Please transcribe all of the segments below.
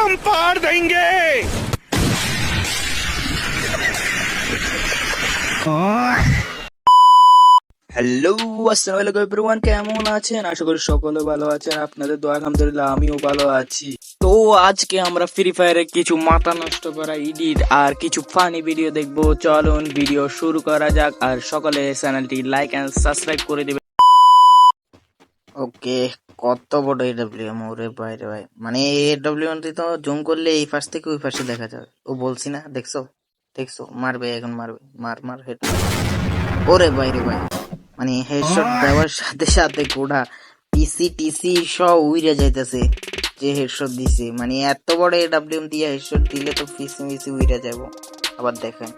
हम पार देंगे। হ্যালো, আসসালামু আলাইকুম এভরিওয়ান, কেমন আছেন? আশা করি সকলে ভালো আছেন। আপনাদের দোয়া আলহামদুলিল্লাহ আমিও ভালো আছি। তো আজকে আমরা ফ্রি ফায়ারে কিছু মাথা নষ্ট করা এডিট আর কিছু ফানি ভিডিও দেখবো। চলুন ভিডিও শুরু করা যাক, আর সকলে চ্যানেলটি লাইক এন্ড সাবস্ক্রাইব করে দিবেন। ওকে, কত বড় এডব্লিউএম! ওরে ভাই রে ভাই, মানে এডব্লিউএম তো জুম করলে এই পাশ থেকে ওই পাশে দেখা যাবে। ও বলছি না, দেখছো দেখছো? মারবে এখন, মারবে, মার মার হেড। ওরে ভাই রে ভাই, মানে হেডশট দেওয়ার সাথে সাথে গোড়া পিসি টিসি সব উইরে যাইতেছে যে হেডশট দিছে। মানে এত বড় এডব্লিউএম দিয়ে হেডশট দিলে তো পিসি মিসি উইরে যাব। আবার দেখেন,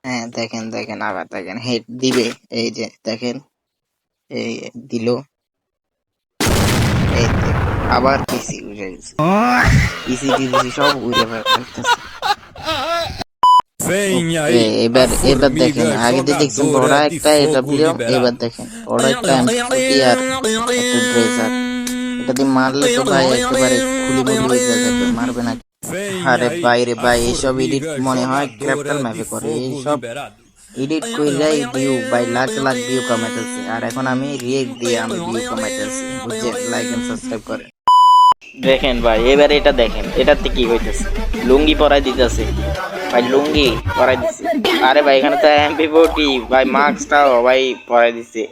হ্যাঁ দেখেন দেখেন, আবার দেখেন হেড দিবে, এই যে দেখেন, এই দিল, এই দেখেন, আবার পিসি উইরে গেছে, পিসি টিসি সব উইরে ফেলতেছে। এবার এবার দেখেন, আগে তো দেখছেন বড় একটা এডব্লিউএম, এবার দেখেন বড় একটা এমপি আর একটা ড্রেজার। এটা দিয়ে মারলে তো ভাই একেবারে খুলি মুলি হয়ে যাবে, মারবে না। আরে বাইরে ভাই, এইসব এডিট মনে হয় ক্র্যাপ্টার ম্যাপে করে। এইসব এডিট কইরাই ভিউ ভাই লাখ লাখ ভিউ কামাইতেছে, আর এখন আমি রিয়েক্ট দিয়ে আমি ভিউ কামাইতেছি, বুঝছেন? লাইক এন্ড সাবস্ক্রাইব করে দেখেন ভাই। এবার এটা দেখেন, এটাতে কি হইতেছে, লুঙ্গি পরাই দিতেছে ভাই, লুঙ্গি পরাই দিছে। আরে ভাই এখানে তো এমপি40 ভাই, মাস্কটাও ভাই পরাই দিছে,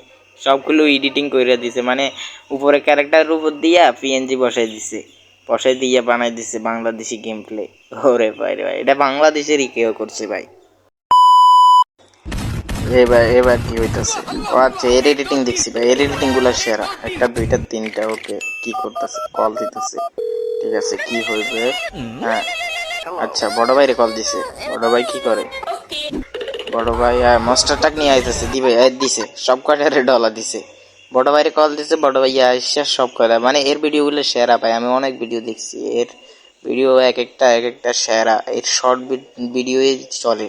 সবগুলো এডিটিং করে দিছে। মানে উপরে ক্যারেক্টারের উপর দিয়া পিএনজি বসাই দিছে, বসাই দিয়ে বানাই দিছে বাংলাদেশি গেম প্লে। ওরে ভাই রে ভাই, এটা বাংলাদেশেরই কেউ করছে ভাই। এবার এবার কি হইতাছে? আচ্ছা, এর এডিটিং দেখছি ভাই, এর এডিটিং গুলা সেরা। একটা দুইটা তিনটা, ওকে কি করতেছে? কল দিতেছে, ঠিক আছে, কি হইবে? হ্যাঁ আচ্ছা, বড় ভাইরে কল দিছে। বড় ভাই কি করে? বড় ভাই মাস্টার টাক নিয়ে আইতেছে, দিবে দিছে, সব কটারে ডলার দিছে। বড় ভাইরে কল দিছে, বড় ভাই আইসা সব কটা, মানে এর ভিডিও গুলো সেরা ভাই। আমি অনেক ভিডিও দেখছি, এর ভিডিও এক একটা সেরা। এর শর্ট ভিডিও চলে।